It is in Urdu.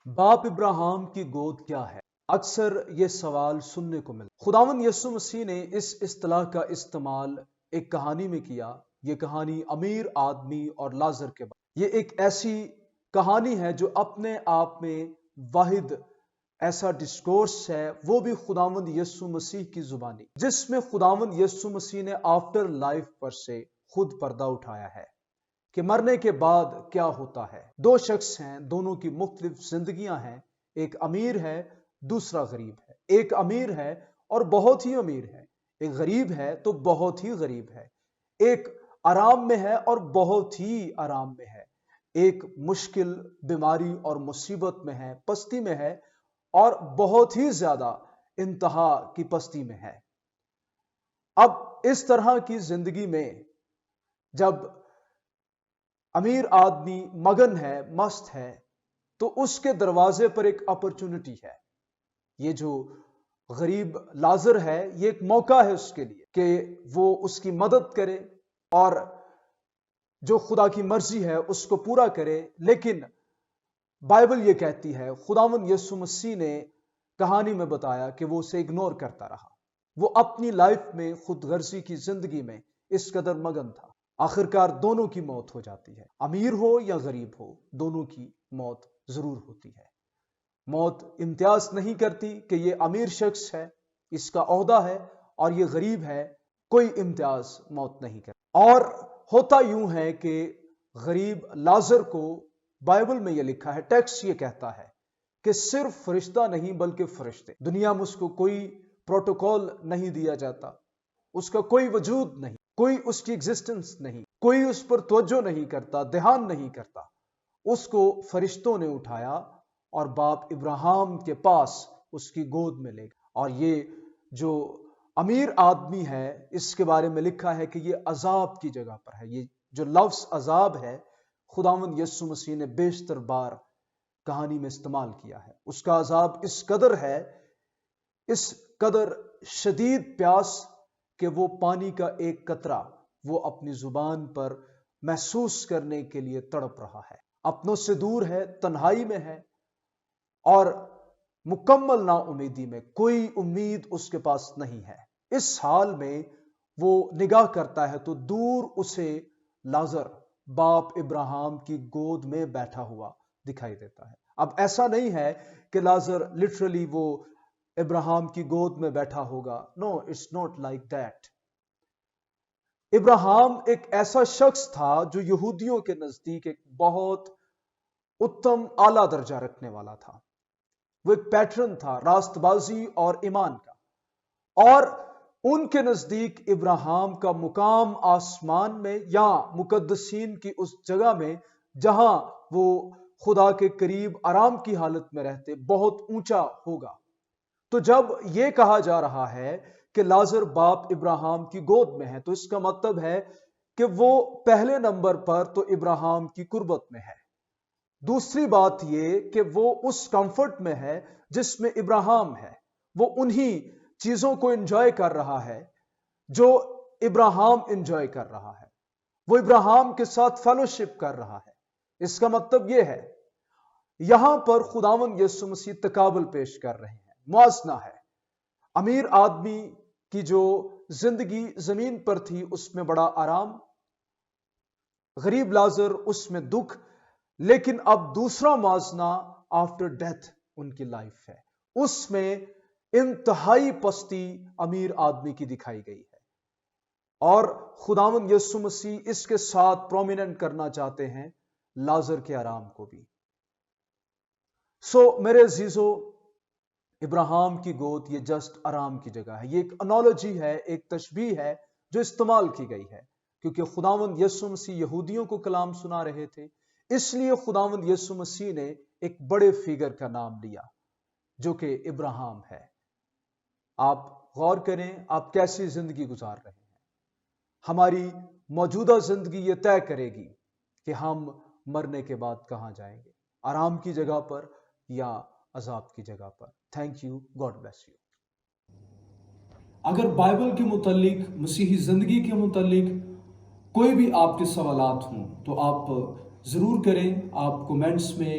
باپ ابراہیم کی گود کیا ہے؟ اکثر یہ سوال سننے کو ملتا۔ خداوند یسوع مسیح نے اس اصطلاح کا استعمال ایک کہانی میں کیا۔ یہ کہانی امیر آدمی اور لازر کے بارے۔ یہ ایک ایسی کہانی ہے جو اپنے آپ میں واحد ایسا ڈسکورس ہے، وہ بھی خداوند یسوع مسیح کی زبانی، جس میں خداوند یسوع مسیح نے آفٹر لائف پر سے خود پردہ اٹھایا ہے کہ مرنے کے بعد کیا ہوتا ہے۔ دو شخص ہیں، دونوں کی مختلف زندگیاں ہیں، ایک امیر ہے، دوسرا غریب ہے۔ ایک امیر ہے اور بہت ہی امیر ہے، ایک غریب ہے تو بہت ہی غریب ہے۔ ایک آرام میں ہے اور بہت ہی آرام میں ہے، ایک مشکل بیماری اور مصیبت میں ہے، پستی میں ہے، اور بہت ہی زیادہ انتہا کی پستی میں ہے۔ اب اس طرح کی زندگی میں جب امیر آدمی مگن ہے، مست ہے، تو اس کے دروازے پر ایک اپرچونٹی ہے۔ یہ جو غریب لازر ہے، یہ ایک موقع ہے اس کے لیے کہ وہ اس کی مدد کرے اور جو خدا کی مرضی ہے اس کو پورا کرے۔ لیکن بائبل یہ کہتی ہے، خداوند یسوع مسیح نے کہانی میں بتایا کہ وہ اسے اگنور کرتا رہا۔ وہ اپنی لائف میں خود غرضی کی زندگی میں اس قدر مگن تھا۔ آخرکار دونوں کی موت ہو جاتی ہے، امیر ہو یا غریب ہو، دونوں کی موت ضرور ہوتی ہے۔ موت امتیاز نہیں کرتی کہ یہ امیر شخص ہے، اس کا عہدہ ہے، اور یہ غریب ہے، کوئی امتیاز موت نہیں کرتی۔ اور ہوتا یوں ہے کہ غریب لازر کو بائبل میں یہ لکھا ہے، ٹیکسٹ یہ کہتا ہے کہ صرف فرشتہ نہیں بلکہ فرشتے، دنیا میں اس کو کوئی پروٹوکول نہیں دیا جاتا، اس کا کوئی وجود نہیں، کوئی اس کی ایگزسٹنس نہیں، کوئی اس پر توجہ نہیں کرتا، دھیان نہیں کرتا۔ اس کو فرشتوں نے اٹھایا اور باپ ابراہیم کے پاس اس کی گود میں لے گئے۔ اور یہ جو امیر آدمی ہے، اس کے بارے میں لکھا ہے کہ یہ عذاب کی جگہ پر ہے۔ یہ جو لفظ عذاب ہے، خداوند یسوع مسیح نے بیشتر بار کہانی میں استعمال کیا ہے۔ اس کا عذاب اس قدر ہے، اس قدر شدید پیاس کہ وہ پانی کا ایک قطرہ وہ اپنی زبان پر محسوس کرنے کے لیے تڑپ رہا ہے، اپنوں سے دور ہے، تنہائی میں ہے، اور مکمل نا امیدی میں، کوئی امید اس کے پاس نہیں ہے۔ اس حال میں وہ نگاہ کرتا ہے تو دور اسے لازر باپ ابراہیم کی گود میں بیٹھا ہوا دکھائی دیتا ہے۔ اب ایسا نہیں ہے کہ لازر لٹرلی وہ ابراہیم کی گود میں بیٹھا ہوگا، نو، اٹس ناٹ لائک دیٹ۔ ابراہیم ایک ایسا شخص تھا جو یہودیوں کے نزدیک ایک بہت اتم اعلیٰ درجہ رکھنے والا تھا۔ وہ ایک پیٹرن تھا راست بازی اور ایمان کا، اور ان کے نزدیک ابراہیم کا مقام آسمان میں یا مقدسین کی اس جگہ میں جہاں وہ خدا کے قریب آرام کی حالت میں رہتے، بہت اونچا ہوگا۔ تو جب یہ کہا جا رہا ہے کہ لازر باپ ابراہیم کی گود میں ہے، تو اس کا مطلب ہے کہ وہ پہلے نمبر پر تو ابراہیم کی قربت میں ہے۔ دوسری بات یہ کہ وہ اس کمفرٹ میں ہے جس میں ابراہیم ہے، وہ انہی چیزوں کو انجوائے کر رہا ہے جو ابراہیم انجوائے کر رہا ہے، وہ ابراہیم کے ساتھ فیلوشپ کر رہا ہے۔ اس کا مطلب یہ ہے، یہاں پر خداوند یسوع مسیح تقابل پیش کر رہے ہیں، موازنہ ہے۔ امیر آدمی کی جو زندگی زمین پر تھی اس میں بڑا آرام، غریب لازر اس میں دکھ، لیکن اب دوسرا موازنہ آفٹر ڈیتھ ان کی لائف ہے، اس میں انتہائی پستی امیر آدمی کی دکھائی گئی ہے، اور خداوند یسوع مسیح اس کے ساتھ پرومیننٹ کرنا چاہتے ہیں لازر کے آرام کو بھی۔ میرے عزیزو، ابراہیم کی گود یہ جسٹ آرام کی جگہ ہے۔ یہ ایک انالوجی ہے، ایک تشبیہ ہے جو استعمال کی گئی ہے، کیونکہ خداوند یسوع مسیح یہودیوں کو کلام سنا رہے تھے، اس لیے خداوند یسوع مسیح نے ایک بڑے فیگر کا نام لیا جو کہ ابراہیم ہے۔ آپ غور کریں، آپ کیسی زندگی گزار رہے ہیں۔ ہماری موجودہ زندگی یہ طے کرے گی کہ ہم مرنے کے بعد کہاں جائیں گے، آرام کی جگہ پر یا عذاب کی جگہ پر۔ Thank you, God bless you. اگر بائبل کے متعلق، مسیحی زندگی کے متعلق کوئی بھی آپ کے سوالات ہوں تو آپ ضرور کریں، آپ کومنٹس میں